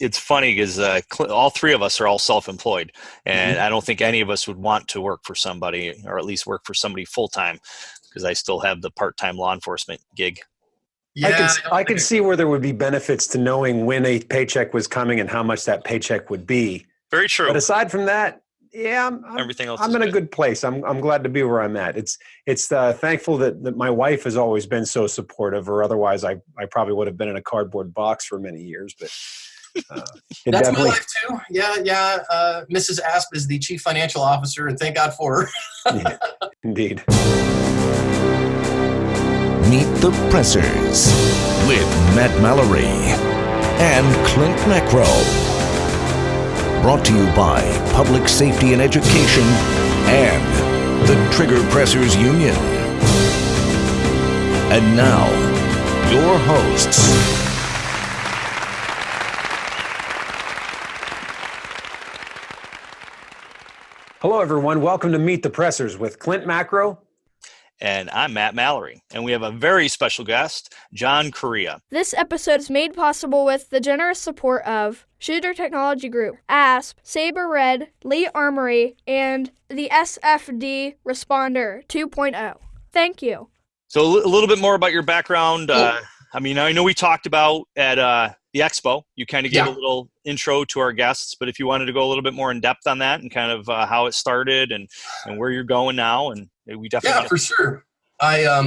it's funny because all three of us are all self-employed, and I don't think any of us would want to work for somebody, or at least work for somebody full-time, because I still have the part-time law enforcement gig. Yeah, I can see where there would be benefits to knowing when a paycheck was coming and how much that paycheck would be. Very true. But aside from that, everything else. I'm in a good place. I'm glad to be where I'm at. It's thankful that my wife has always been so supportive, or otherwise I probably would have been in a cardboard box for many years. But that's my life too. Yeah. Mrs. Asp is the chief financial officer, and thank God for her. Yeah, indeed. Meet the Pressers with Matt Mallory and Clint Macro. Brought to you by Public Safety and Education and the Trigger Pressers Union. And now, your hosts. Hello, everyone. Welcome to Meet the Pressers with Clint Macro. And I'm Matt Mallory, and we have a very special guest, John Correia. This episode is made possible with the generous support of Shooter Technology Group, ASP, Saber Red, Lee Armory, and the SFD Responder 2.0. Thank you. So a little bit more about your background. I know we talked about at the expo. You kind of gave a little intro to our guests, but if you wanted to go a little bit more in depth on that and kind of how it started and where you're going now, and we definitely for sure.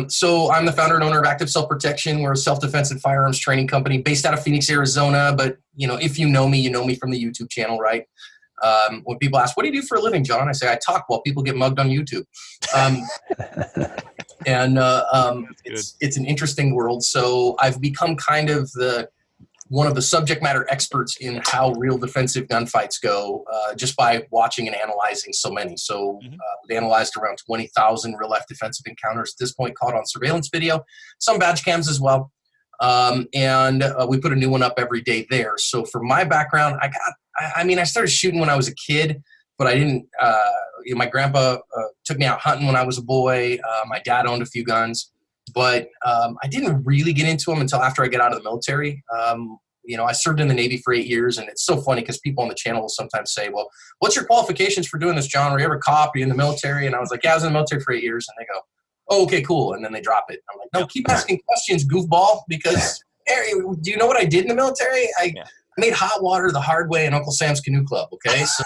So I'm the founder and owner of Active Self Protection. We're a self-defense and firearms training company based out of Phoenix, Arizona. But if you know me from the YouTube channel, right? When people ask, "What do you do for a living, John?" I say, "I talk while people get mugged on YouTube." It's an interesting world. So I've become kind of one of the subject matter experts in how real defensive gunfights go, just by watching and analyzing so many. So we've analyzed around 20,000 real life defensive encounters at this point, caught on surveillance video, some badge cams as well. And we put a new one up every day there. So for my background, I started shooting when I was a kid, but I didn't, my grandpa took me out hunting when I was a boy. My dad owned a few guns. But I didn't really get into them until after I got out of the military. I served in the Navy for 8 years, and it's so funny because people on the channel will sometimes say, "Well, what's your qualifications for doing this, John? Were you ever a cop? Are you in the military?" And I was like, "Yeah, I was in the military for 8 years." And they go, "Oh, okay, cool." And then they drop it. I'm like, "No, keep asking questions, goofball, because do you know what I did in the military? I made hot water the hard way in Uncle Sam's Canoe Club, okay?" So,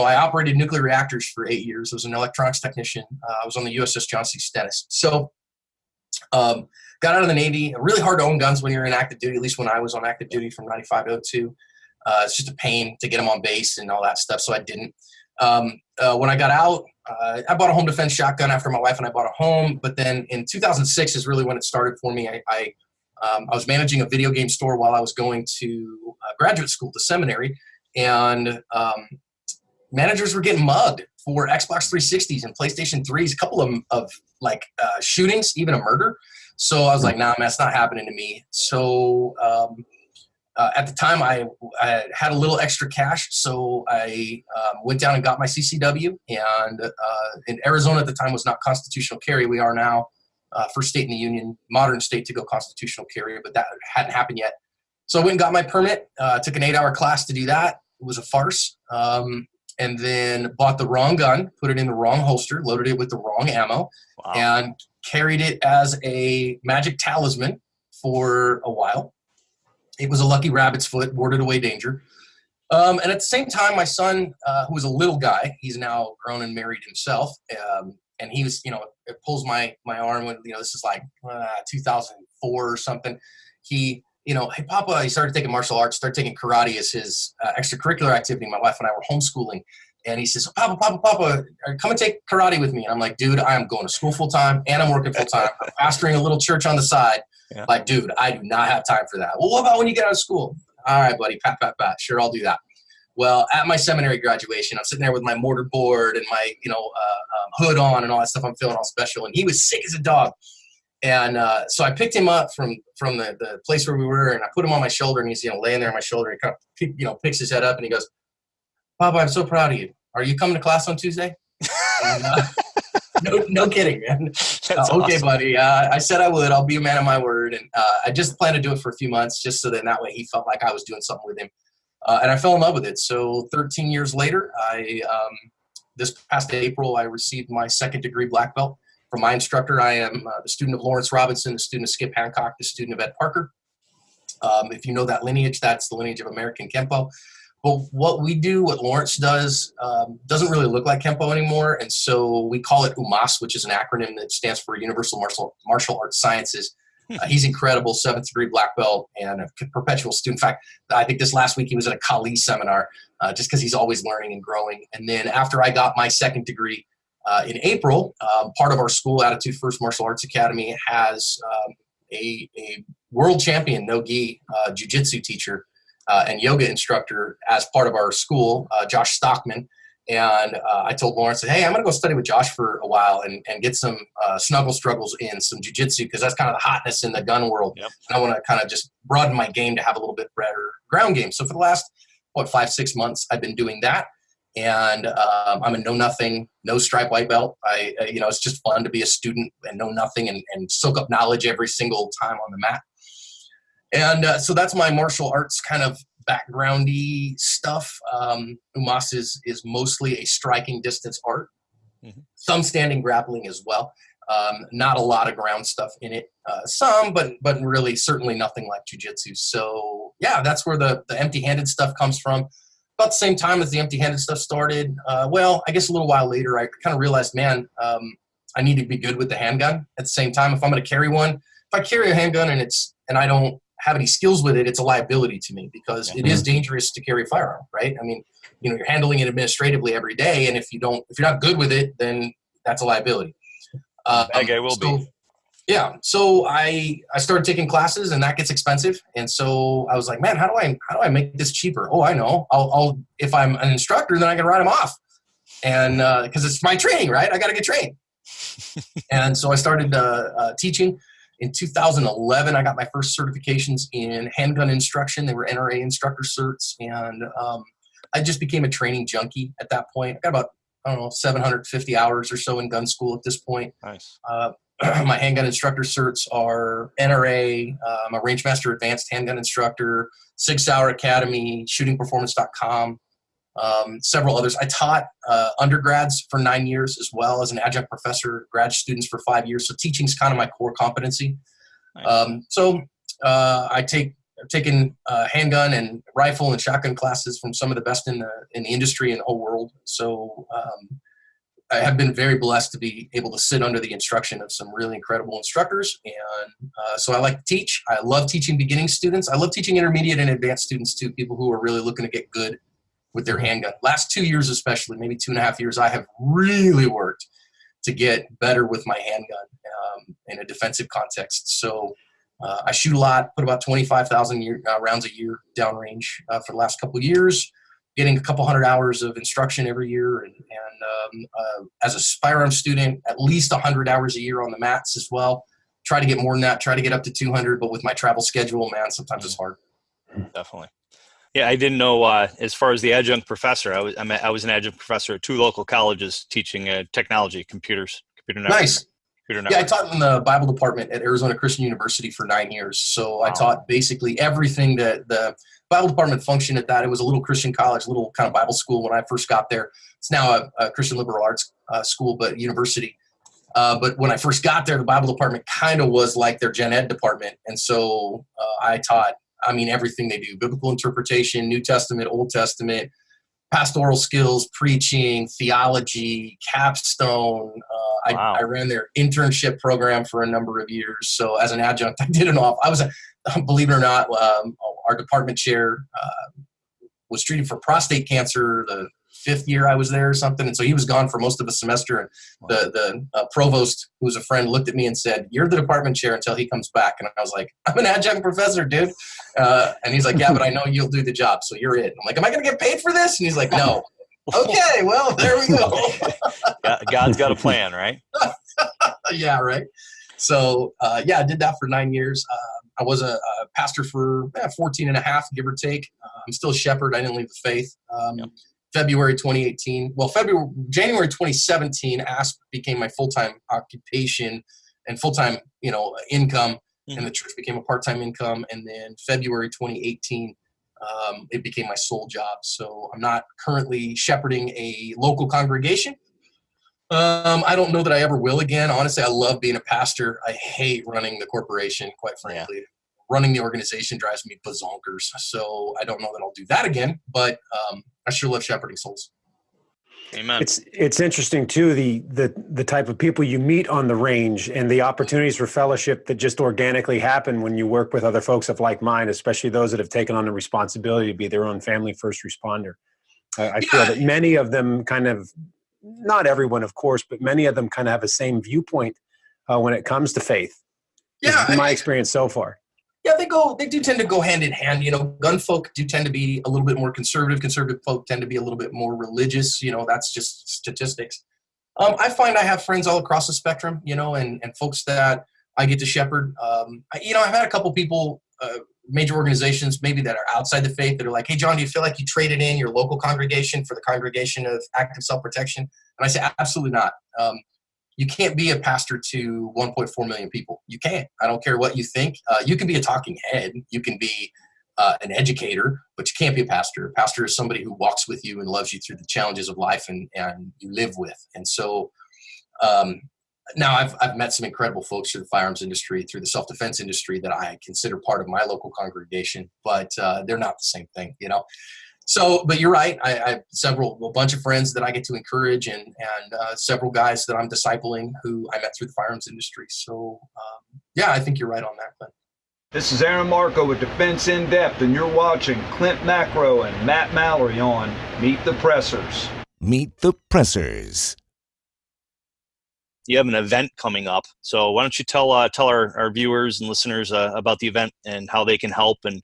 I operated nuclear reactors for 8 years. I was an electronics technician. I was on the USS John C. Stennis. So got out of the Navy. Really hard to own guns when you're in active duty, at least when I was on active duty from 95 to 02. It's just a pain to get them on base and all that stuff, so I didn't. When I got out, I bought a home defense shotgun after my wife and I bought a home. But then in 2006 is really when it started for me. I was managing a video game store while I was going to graduate school, to seminary, and managers were getting mugged for Xbox 360s and PlayStation 3s, a couple of shootings, even a murder. So I was like, nah, man, that's not happening to me. So at the time, I had a little extra cash, so I went down and got my CCW. And in Arizona at the time was not constitutional carry. We are now first state in the union, modern state to go constitutional carry, but that hadn't happened yet. So I went and got my permit, took an 8-hour class to do that. It was a farce. And then bought the wrong gun, put it in the wrong holster, loaded it with the wrong ammo, and carried it as a magic talisman for a while. It was a lucky rabbit's foot, warded away danger. And at the same time, my son, who was a little guy, he's now grown and married himself, and he was, it pulls my arm when, this is like 2004 or something. He, hey, Papa, he started taking martial arts, started taking karate as his extracurricular activity. My wife and I were homeschooling. And he says, Papa, come and take karate with me. And I'm like, dude, I am going to school full time and I'm working full time. I'm pastoring a little church on the side. Yeah. Like, dude, I do not have time for that. Well, what about when you get out of school? All right, buddy, pat. Sure, I'll do that. Well, at my seminary graduation, I'm sitting there with my mortar board and my, hood on and all that stuff. I'm feeling all special. And he was sick as a dog. And so I picked him up from the place where we were, and I put him on my shoulder, and he's laying there on my shoulder. And he kind of picks his head up, and he goes, "Papa, I'm so proud of you. Are you coming to class on Tuesday?" And, no kidding, man. That's okay, awesome. buddy. I said I would. I'll be a man of my word. And I just plan to do it for a few months just so that way he felt like I was doing something with him. And I fell in love with it. So 13 years later, this past April, I received my second degree black belt from my instructor. I am the student of Lawrence Robinson, the student of Skip Hancock, the student of Ed Parker. If you know that lineage, that's the lineage of American Kempo. But what we do, what Lawrence does, doesn't really look like Kempo anymore. And so we call it UMAS, which is an acronym that stands for Universal Martial Arts Sciences. He's incredible, 7th degree black belt and a perpetual student. In fact, I think this last week he was at a Kali seminar just because he's always learning and growing. And then after I got my second degree in April, part of our school, Attitude First Martial Arts Academy, has a world champion no-gi jiu-jitsu teacher and yoga instructor as part of our school, Josh Stockman. And I told Lawrence, hey, I'm going to go study with Josh for a while and get some snuggle struggles in, some jiu-jitsu, because that's kind of the hotness in the gun world. Yep. And I want to kind of just broaden my game to have a little bit better ground game. So for the last, 5-6 months, I've been doing that. And I'm a know-nothing, no-stripe white belt. It's just fun to be a student and know nothing and soak up knowledge every single time on the mat. And so that's my martial arts kind of backgroundy stuff. UMAS is mostly a striking distance art, some standing grappling as well. Not a lot of ground stuff in it. Some, but really certainly nothing like jiu-jitsu. So yeah, that's where the empty-handed stuff comes from. About the same time as the empty-handed stuff started, I guess a little while later, I kind of realized, man, I need to be good with the handgun. At the same time, if I'm going to carry one, if I carry a handgun and I don't have any skills with it, it's a liability to me because it is dangerous to carry a firearm, right? I mean, you're handling it administratively every day, and if you're not good with it, then that's a liability. Bad guy will be. Yeah. So I started taking classes, and that gets expensive. And so I was like, man, how do I make this cheaper? Oh, I know. I'll if I'm an instructor, then I can write them off, and because it's my training, right? I got to get trained. And so I started teaching. In 2011, I got my first certifications in handgun instruction. They were NRA instructor certs, and I just became a training junkie at that point. I got about 750 hours or so in gun school at this point. Nice. My handgun instructor certs are NRA. I'm a Rangemaster Advanced Handgun Instructor, 6 Hour Academy, ShootingPerformance.com, several others. I taught undergrads for 9 years as well as an adjunct professor, grad students for 5 years. So teaching is kind of my core competency. Nice. I've taken handgun and rifle and shotgun classes from some of the best in the industry and the whole world. So I have been very blessed to be able to sit under the instruction of some really incredible instructors. And so I like to teach. I love teaching beginning students. I love teaching intermediate and advanced students too, people who are really looking to get good with their handgun. Last 2 years especially, maybe 2.5 years, I have really worked to get better with my handgun in a defensive context. So I shoot a lot, put about 25,000 rounds a year downrange for the last couple of years, getting a couple hundred hours of instruction every year. And as a firearm student, at least 100 hours a year on the mats as well. Try to get more than that, try to get up to 200, but with my travel schedule, man, sometimes it's hard. Definitely. Yeah, I didn't know. As far as the adjunct professor, I was an adjunct professor at 2 local colleges teaching technology, computer network. Nice. Computer Yeah, I network. taught in the Bible department at Arizona Christian University for 9 years. So I taught basically everything that the Bible department functioned at that. It was a little Christian college, little kind of Bible school when I first got there. It's now a Christian liberal arts school, but university. But when I first got there, the Bible department kind of was like their gen ed department. And so I taught, everything they do: biblical interpretation, New Testament, Old Testament, pastoral skills, preaching, theology, capstone. Wow. I ran their internship program for a number of years. So as an adjunct, I did it all. I was, believe it or not, our department chair was treated for prostate cancer the 5th year I was there or something. And so he was gone for most of the semester. And the provost, who was a friend, looked at me and said, "You're the department chair until he comes back." And I was like, "I'm an adjunct professor, dude." And he's like, "Yeah, but I know you'll do the job, so you're it." I'm like, "Am I going to get paid for this?" And he's like, "No." Okay, well, there we go. God's got a plan, right? Yeah, right. So, I did that for 9 years. I was a pastor for 14 and a half, give or take. I'm still a shepherd. I didn't leave the faith. January 2017, ASP became my full-time occupation and full-time, income, and the church became a part-time income. And then February 2018, it became my sole job. So I'm not currently shepherding a local congregation. I don't know that I ever will again. Honestly, I love being a pastor. I hate running the corporation, quite frankly. Yeah. Running the organization drives me bazonkers. So I don't know that I'll do that again, but I sure love shepherding souls. Amen. It's interesting too, the type of people you meet on the range and the opportunities for fellowship that just organically happen when you work with other folks of like mind, especially those that have taken on the responsibility to be their own family first responder. I feel that many of them kind of, not everyone, of course, but many of them kind of have the same viewpoint when it comes to faith. Yeah, my experience so far. Yeah, they do tend to go hand in hand. Gun folk do tend to be a little bit more conservative. Conservative folk tend to be a little bit more religious. That's just statistics. I find I have friends all across the spectrum, and folks that I get to shepherd. I've had a couple people, major organizations maybe that are outside the faith that are like, hey, John, do you feel like you traded in your local congregation for the congregation of active self-protection? And I say, absolutely not. You can't be a pastor to 1.4 million people. You can't. I don't care what you think. You can be a talking head. You can be an educator, but you can't be a pastor. A pastor is somebody who walks with you and loves you through the challenges of life and you live with. And so now I've met some incredible folks through the firearms industry, through the self-defense industry that I consider part of my local congregation, but they're not the same thing, So, but you're right. I have a bunch of friends that I get to encourage and several guys that I'm discipling who I met through the firearms industry. So, I think you're right on that, Clint. This is Aaron Marko with Defense in Depth, and you're watching Clint Macro and Matt Mallory on Meet the Pressers. Meet the Pressers. You have an event coming up, so why don't you tell our viewers and listeners about the event and how they can help and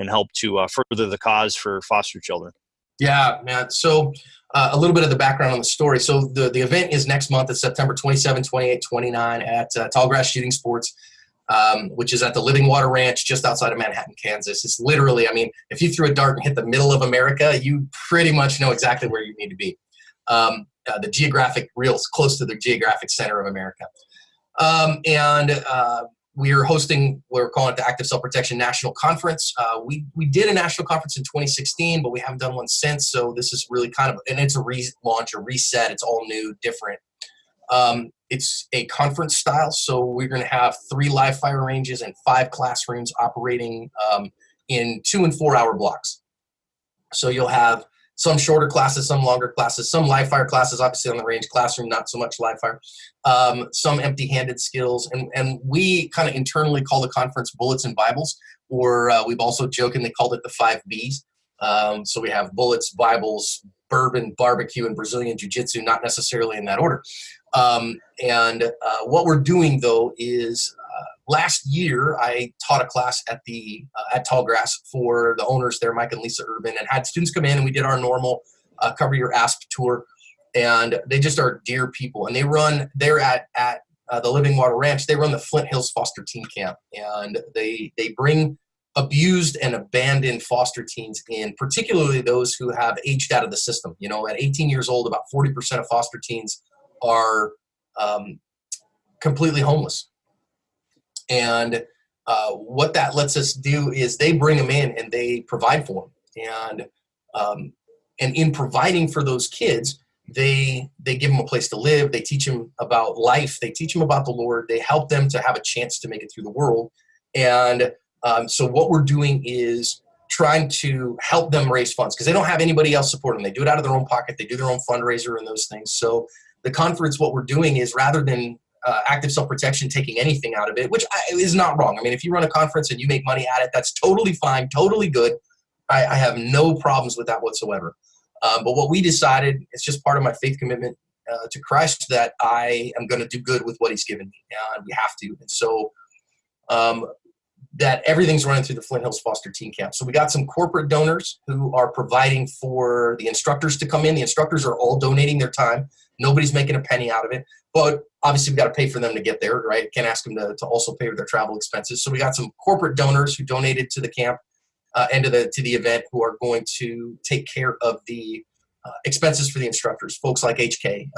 help to further the cause for foster children. Yeah, man. So a little bit of the background on the story. So the event is next month. It's September 27, 28, 29 at Tallgrass Shooting Sports, which is at the Living Water Ranch just outside of Manhattan, Kansas. It's literally, if you threw a dart and hit the middle of America, you pretty much know exactly where you need to be. The geographic, real close to the geographic center of America. We're calling it the Active Self-Protection National Conference. We did a national conference in 2016, but we haven't done one since. So this is really and it's a relaunch, a reset. It's all new, different. It's a conference style. So we're going to have 3 live fire ranges and 5 classrooms operating in 2 and 4 hour blocks. So you'll have some shorter classes, some longer classes, some live fire classes, obviously on the range classroom, not so much live fire, some empty-handed skills. And we kind of internally call the conference Bullets and Bibles, or we've also jokingly called it the 5 Bs. So we have bullets, Bibles, bourbon, barbecue, and Brazilian Jiu-Jitsu, not necessarily in that order. What we're doing, though, is last year I taught a class at Tallgrass for the owners there, Mike and Lisa Urban, and had students come in, and we did our normal Cover Your Asp tour. And they just are dear people. And they're at the Living Water Ranch. They run the Flint Hills Foster Teen Camp. And they bring abused and abandoned foster teens in, particularly those who have aged out of the system. At 18 years old, about 40% of foster teens are completely homeless. And what that lets us do is they bring them in and they provide for them. And in providing for those kids, they give them a place to live. They teach them about life. They teach them about the Lord. They help them to have a chance to make it through the world. And so what we're doing is trying to help them raise funds because they don't have anybody else supporting them. They do it out of their own pocket. They do their own fundraiser and those things. So the conference, what we're doing is rather than active self-protection taking anything out of it, which is not wrong. If you run a conference and you make money at it, that's totally fine, totally good. I have no problems with that whatsoever. But what we decided, it's just part of my faith commitment to Christ that I am going to do good with what he's given me, and we have to. And so that everything's running through the Flint Hills Foster Teen Camp. So we got some corporate donors who are providing for the instructors to come in. The instructors are all donating their time. Nobody's making a penny out of it. But obviously, we've got to pay for them to get there, right? Can't ask them to also pay for their travel expenses. So we got some corporate donors who donated to the camp and to the event who are going to take care of the expenses for the instructors. Folks like HK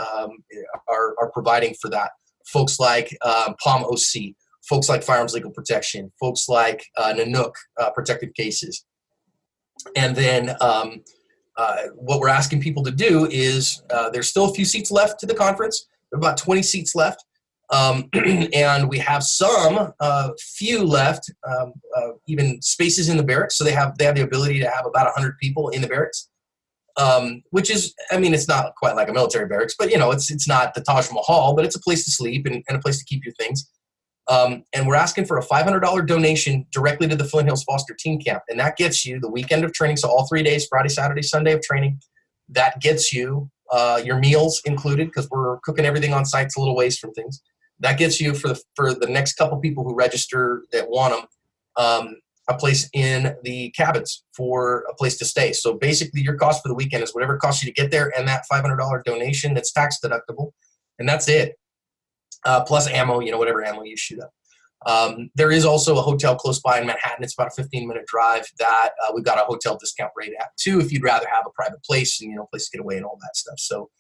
are providing for that folks like Palm OC, folks like Firearms Legal Protection, folks like Nanook Protective Cases. And then what we're asking people to do is there's still a few seats left to the conference. There are about 20 seats left. And we have some few left, even spaces in the barracks. So they have the ability to have about 100 people in the barracks, which is, I mean, it's not quite like a military barracks, but it's not the Taj Mahal, but it's a place to sleep and a place to keep your things. And we're asking for a $500 donation directly to the Flint Hills Foster Teen Camp. And that gets you the weekend of training. So all 3 days, Friday, Saturday, Sunday of training. That gets you your meals included, because we're cooking everything on site. It's a little waste from things. That gets you for the next couple people who register that want them, a place in the cabins for a place to stay. So basically your cost for the weekend is whatever it costs you to get there, and that $500 donation that's tax deductible. And that's it. Plus ammo, whatever ammo you shoot up. There is also a hotel close by in Manhattan. It's about a 15-minute drive that we've got a hotel discount rate at too, if you'd rather have a private place and, place to get away and all that stuff. So,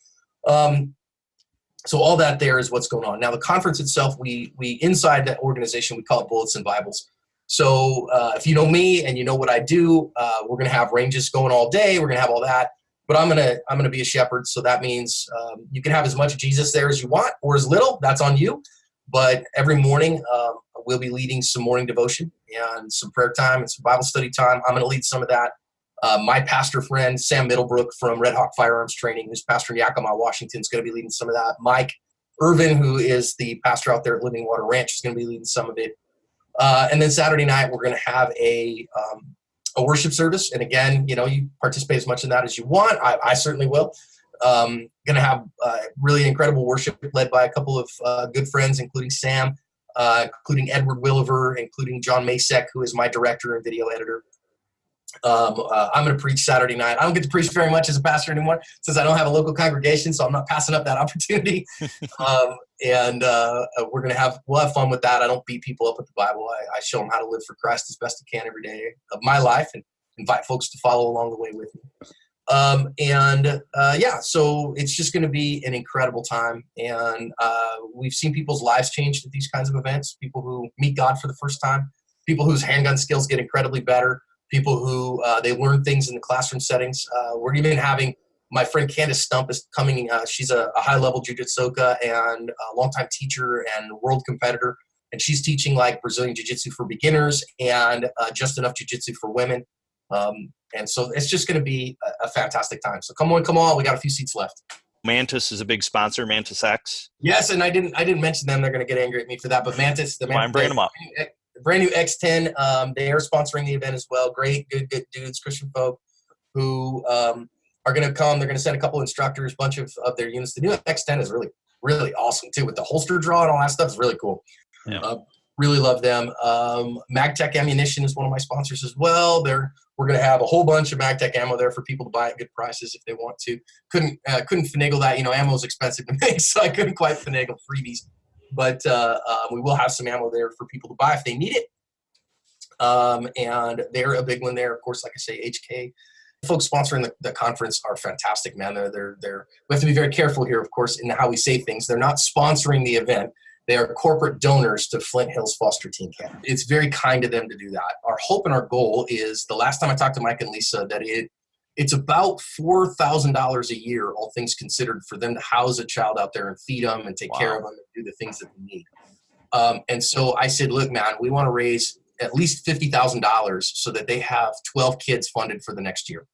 so all that there is what's going on. Now the conference itself, we inside that organization, we call it Bullets and Bibles. So if you know me and you know what I do, we're going to have ranges going all day. We're going to have all that. But I'm gonna be a shepherd, so that means you can have as much Jesus there as you want, or as little. That's on you. But every morning we'll be leading some morning devotion and some prayer time and some Bible study time. I'm gonna lead some of that. My pastor friend Sam Middlebrook from Red Hawk Firearms Training, who's pastor in Yakima, Washington, is going to be leading some of that. Mike Irvin, who is the pastor out there at Living Water Ranch, is going to be leading some of it. And then Saturday night we're going to have a worship service. And again, you participate as much in that as you want. I certainly will. Going to have really incredible worship led by a couple of good friends, including Sam, including Edward Williver, including John Masek, who is my director and video editor. I'm going to preach Saturday night. I don't get to preach very much as a pastor anymore since I don't have a local congregation, so I'm not passing up that opportunity. We'll have fun with that. I don't beat people up with the Bible. I show them how to live for Christ as best I can every day of my life and invite folks to follow along the way with me. So it's just going to be an incredible time. And we've seen people's lives changed at these kinds of events, people who meet God for the first time, people whose handgun skills get incredibly better, people who they learn things in the classroom settings. We're even having my friend Candace Stump is coming. She's a high-level jiu-jitsuka and a longtime teacher and world competitor. And she's teaching like Brazilian jiu-jitsu for beginners and just enough jiu-jitsu for women. And so it's just going to be a fantastic time. So come on. We got a few seats left. Mantis is a big sponsor, Mantis X. Yes, and I didn't mention them. They're going to get angry at me for that. But Mantis, I'm bringing them up. Brand new X10. They are sponsoring the event as well. Great, good dudes, Christian folk who are going to come. They're going to send a couple instructors, bunch of their units. The new X10 is really, really awesome too, with the holster draw and all that stuff. It's really cool. Yeah. Really love them. MagTech Ammunition is one of my sponsors as well. We're going to have a whole bunch of MagTech ammo there for people to buy at good prices if they want to. Couldn't finagle that. Ammo is expensive to make, so I couldn't quite finagle freebies. But we will have some ammo there for people to buy if they need it. And they're a big one there. Of course, like I say, HK. The folks sponsoring the conference are fantastic, man. We have to be very careful here, of course, in how we say things. They're not sponsoring the event. They are corporate donors to Flint Hills Foster Teen Camp. It's very kind of them to do that. Our hope and our goal is, the last time I talked to Mike and Lisa, that it's about $4,000 a year, all things considered, for them to house a child out there and feed them and take care of them and do the things that they need. And so I said, look, man, we want to raise at least $50,000 so that they have 12 kids funded for the next year.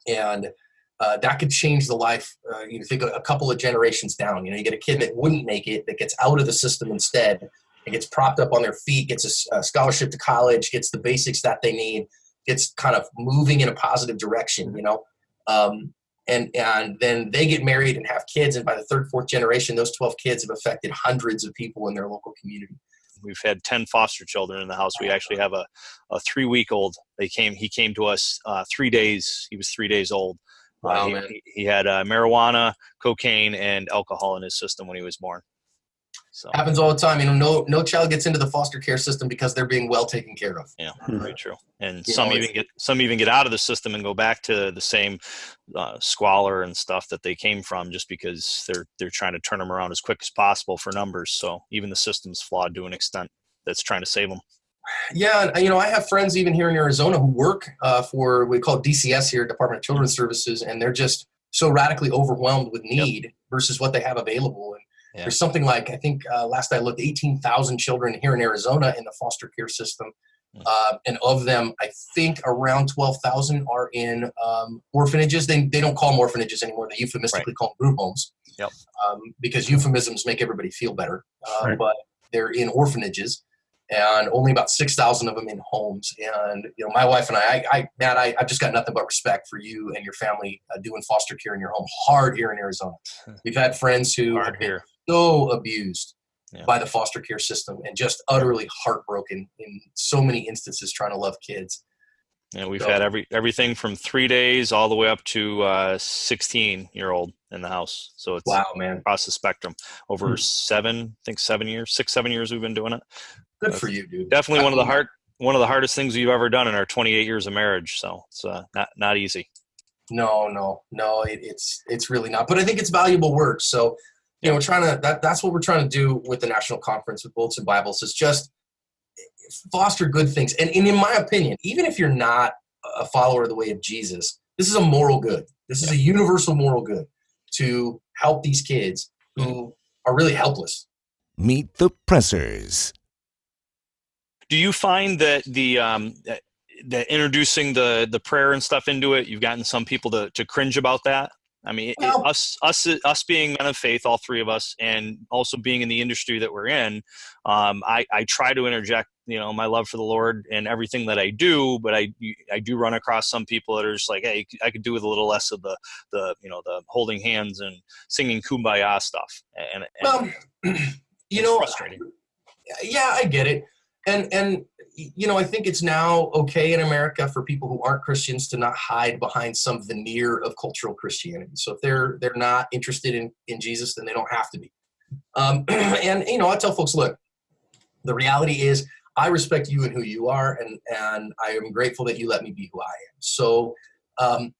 And that could change the life. You think a couple of generations down, you get a kid that wouldn't make it, that gets out of the system instead and gets propped up on their feet, gets a scholarship to college, gets the basics that they need, gets kind of moving in a positive direction, and then they get married and have kids. And by the third, fourth generation, those 12 kids have affected hundreds of people in their local community. We've had 10 foster children in the house. We actually have a 3-week-old. He came to us 3 days. He was 3 days old. Wow, he had marijuana, cocaine, and alcohol in his system when he was born. So happens all the time. No child gets into the foster care system because they're being well taken care of. yeah, very true. And You some know, even get out of the system and go back to the same squalor and stuff that they came from, just because they're trying to turn them around as quick as possible for numbers. So even the system's flawed to an extent that's trying to save them. Yeah, and I have friends even here in Arizona who work for what we call DCS here, Department of Children's Services, and they're just so radically overwhelmed with need versus what they have available. And there's something like, I think last I looked, 18,000 children here in Arizona in the foster care system. And of them, I think around 12,000 are in orphanages. They don't call them orphanages anymore. They euphemistically call them group homes because euphemisms make everybody feel better. But they're in orphanages, and only about 6,000 of them in homes. And, my wife and Matt, I've just got nothing but respect for you and your family doing foster care in your home. Hard here in Arizona. We've had friends who have been so abused by the foster care system and just utterly heartbroken in so many instances trying to love kids. And we've had everything from 3 days all the way up to 16-year-old in the house. So it's across the spectrum over 7 years we've been doing it. Good for you, dude. Definitely one of the hardest things we've ever done in our 28 years of marriage. So it's not easy. No, it's really not. But I think it's valuable work. So, we're trying to, that's what we're trying to do with the National Conference with Bullets and Bibles, is just foster good things. And in my opinion, even if you're not a follower of the way of Jesus, this is a moral good. This is a universal moral good to help these kids who are really helpless. Meet the Pressers. Do you find that that introducing the prayer and stuff into it, you've gotten some people to cringe about that? I mean, us being men of faith, all three of us, and also being in the industry that we're in, I try to interject, my love for the Lord in everything that I do, but I do run across some people that are just like, hey, I could do with a little less of the holding hands and singing Kumbaya stuff. And it's frustrating. Yeah, I get it. And I think it's now okay in America for people who aren't Christians to not hide behind some veneer of cultural Christianity. So if they're not interested in Jesus, then they don't have to be. And I tell folks, look, the reality is I respect you and who you are, and I am grateful that you let me be who I am. So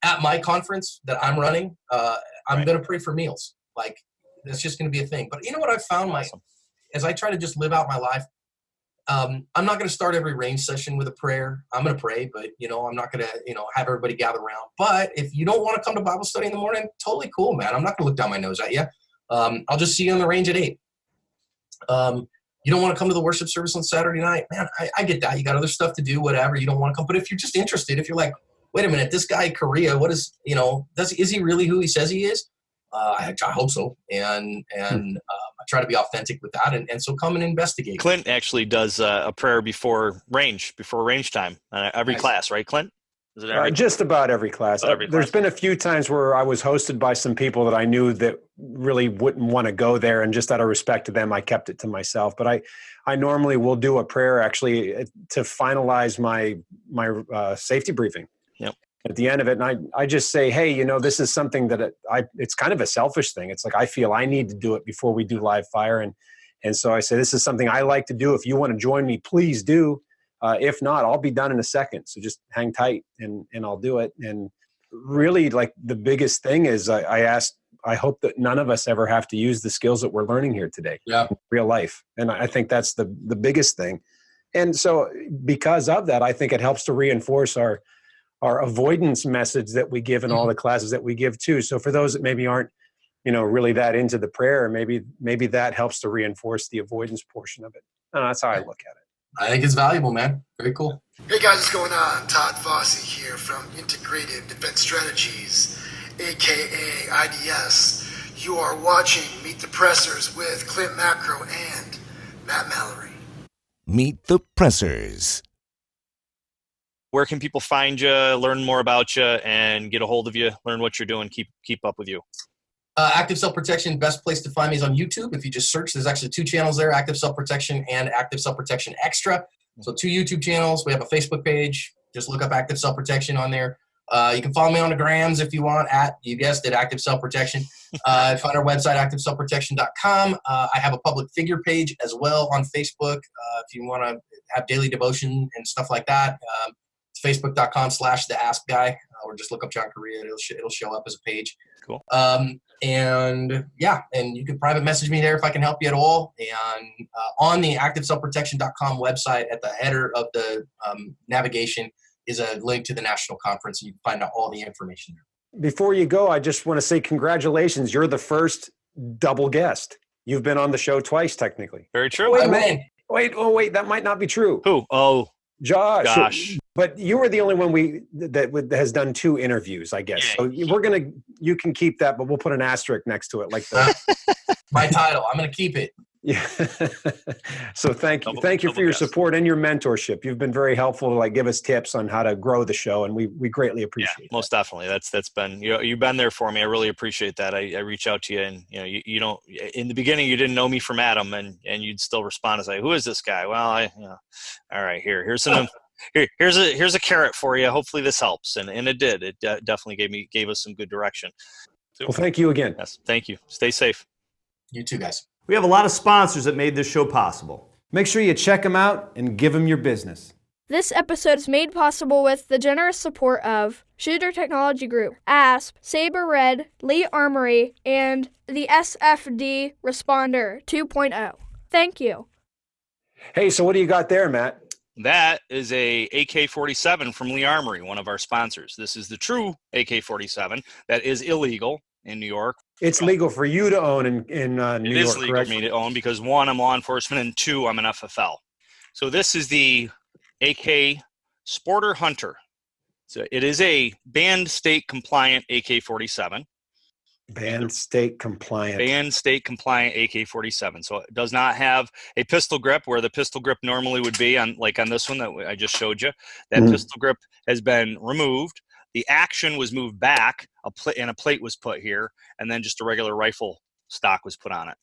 at my conference that I'm running, I'm going to pray for meals. Like, that's just going to be a thing. But you know what I've found as I try to just live out my life, I'm not going to start every range session with a prayer. I'm going to pray, but, I'm not going to, have everybody gather around. But if you don't want to come to Bible study in the morning, totally cool, man. I'm not going to look down my nose at you. I'll just see you on the range at 8. You don't want to come to the worship service on Saturday night, man, I get that. You got other stuff to do, whatever. You don't want to come. But if you're just interested, if you're like, wait a minute, this guy, Correia, what is, is he really who he says he is? I hope so. And I try to be authentic with that. And so come and investigate. Clint actually does a prayer before range time every class, right, Clint? Is it just about every class. There's been a few times where I was hosted by some people that I knew that really wouldn't want to go there, and just out of respect to them, I kept it to myself. But I normally will do a prayer actually to finalize my safety briefing. Yep. At the end of it, and I just say, hey, this is something that it's kind of a selfish thing. It's like I feel I need to do it before we do live fire, and so I say this is something I like to do. If you want to join me, please do. If not, I'll be done in a second. So just hang tight and I'll do it. And really, like, the biggest thing is I hope that none of us ever have to use the skills that we're learning here today in real life. And I think that's the biggest thing. And so because of that, I think it helps to reinforce our avoidance message that we give in all the classes that we give too. So for those that maybe aren't, really that into the prayer, maybe that helps to reinforce the avoidance portion of it. That's how I look at it. I think it's valuable, man. Very cool. Hey guys, what's going on? Todd Fossey here from Integrated Defense Strategies, aka IDS. You are watching Meet the Pressers with Clint Macro and Matt Mallory. Meet the Pressers. Where can people find you, learn more about you, and get a hold of you, learn what you're doing, keep up with you? Active Self-Protection, best place to find me is on YouTube. If you just search, there's actually 2 channels there, Active Self-Protection and Active Self-Protection Extra. So 2 YouTube channels. We have a Facebook page. Just look up Active Self-Protection on there. You can follow me on the grams if you want, you guessed it, Active Cell Protection. Find our website, activecellprotection.com. I have a public figure page as well on Facebook. If you want to have daily devotion and stuff like that, it's facebook.com/the Ask Guy, or just look up John Correia. It'll show up as a page. Cool. And you can private message me there if I can help you at all. And on the activecellprotection.com website, at the header of the navigation, is a link to the national conference, and you can find out all the information there. Before you go, I just want to say congratulations. You're the first double guest. You've been on the show twice, technically. Very true. Wait a minute. Wait, that might not be true. Who? Oh, Josh. But you were the only one that has done 2 interviews, I guess. So you can keep that, but we'll put an asterisk next to it, like my title. I'm going to keep it. Yeah. So thank you for your support and your mentorship. You've been very helpful to give us tips on how to grow the show, and we greatly appreciate it. Most definitely. That's been, you've been there for me. I really appreciate that. I reach out to you, and you don't, in the beginning you didn't know me from Adam, and you'd still respond and say, who is this guy? Well, all right, here's a carrot for you. Hopefully this helps. And it did. It definitely gave us some good direction. Well, thank you again. Yes. Thank you. Stay safe. You too, guys. We have a lot of sponsors that made this show possible. Make sure you check them out and give them your business. This episode is made possible with the generous support of Shooter Technology Group, ASP, Saber Red, Lee Armory, and the SFD Responder 2.0. Thank you. Hey, so what do you got there, Matt? That is a AK-47 from Lee Armory, one of our sponsors. This is the true AK-47 that is illegal in New York. It's legal for you to own in New York, It is legal for me to own because 1, I'm law enforcement, and 2, I'm an FFL. So this is the AK Sporter Hunter. So it is a banned state compliant AK-47. Banned state compliant AK-47. So it does not have a pistol grip where the pistol grip normally would be on this one that I just showed you. That pistol grip has been removed. The action was moved back, and a plate was put here, and then just a regular rifle stock was put on it.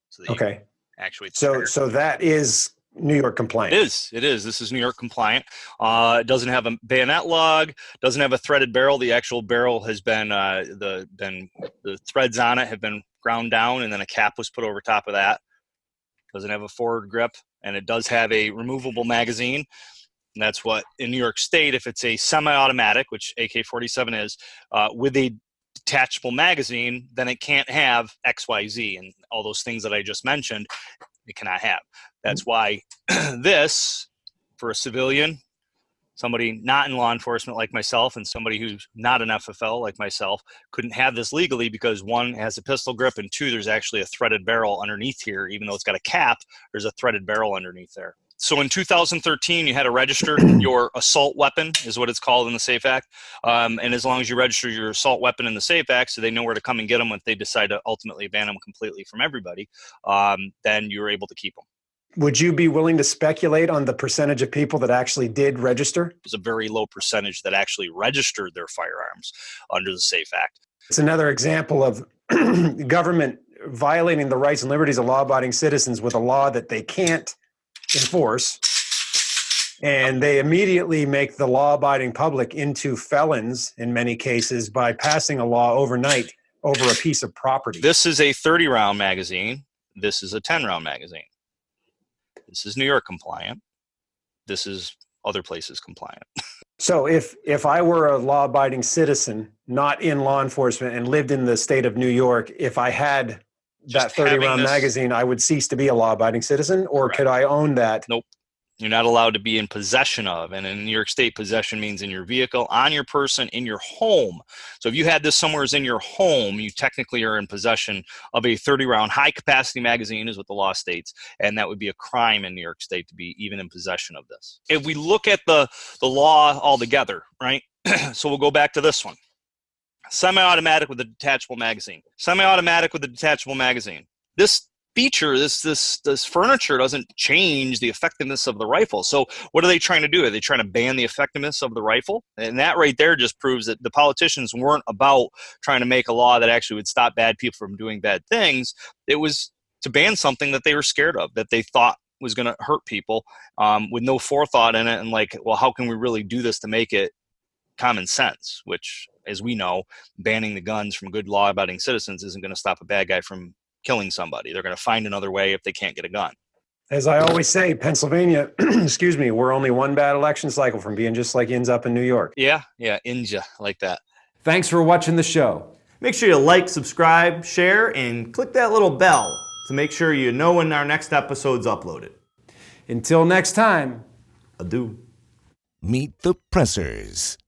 So okay. Actually, so that is New York compliant. It is. This is New York compliant. It doesn't have a bayonet lug. Doesn't have a threaded barrel. The actual barrel has been the threads on it have been ground down, and then a cap was put over top of that. Doesn't have a forward grip, and it does have a removable magazine. And that's what, in New York State, if it's a semi-automatic, which AK-47 is, with a detachable magazine, then it can't have XYZ and all those things that I just mentioned, it cannot have. That's why this, for a civilian, somebody not in law enforcement like myself, and somebody who's not an FFL like myself, couldn't have this legally because 1, it has a pistol grip, and 2, there's actually a threaded barrel underneath here. Even though it's got a cap, there's a threaded barrel underneath there. So in 2013, you had to register your assault weapon, is what it's called in the SAFE Act. And as long as you register your assault weapon in the SAFE Act, so they know where to come and get them if they decide to ultimately ban them completely from everybody, then you're able to keep them. Would you be willing to speculate on the percentage of people that actually did register? It was a very low percentage that actually registered their firearms under the SAFE Act. It's another example of government violating the rights and liberties of law-abiding citizens with a law that they can't enforce, and they immediately make the law-abiding public into felons in many cases by passing a law overnight over a piece of property. This is a 30-round magazine. This is a 10-round magazine. This is New York compliant. This is other places compliant. So if I were a law-abiding citizen, not in law enforcement, and lived in the state of New York, if I had that 30-round magazine, I would cease to be a law-abiding citizen, or Correct. Could I own that? Nope. You're not allowed to be in possession of. And in New York State, possession means in your vehicle, on your person, in your home. So if you had this somewhere in your home, you technically are in possession of a 30-round high-capacity magazine, is what the law states. And that would be a crime in New York State to be even in possession of this. If we look at the law altogether, right? So we'll go back to this one. Semi-automatic with a detachable magazine. Semi-automatic with a detachable magazine. This feature, this furniture doesn't change the effectiveness of the rifle. So what are they trying to do? Are they trying to ban the effectiveness of the rifle? And that right there just proves that the politicians weren't about trying to make a law that actually would stop bad people from doing bad things. It was to ban something that they were scared of, that they thought was going to hurt people, with no forethought in it. And like, well, how can we really do this to make it common sense, which, as we know, banning the guns from good law-abiding citizens isn't going to stop a bad guy from killing somebody. They're going to find another way if they can't get a gun. As I always say, Pennsylvania, excuse me, we're only one bad election cycle from being just like ends up in New York. Yeah, Inja, like that. Thanks for watching the show. Make sure you like, subscribe, share, and click that little bell to make sure you know when our next episode's uploaded. Until next time, adieu. Meet the Pressers.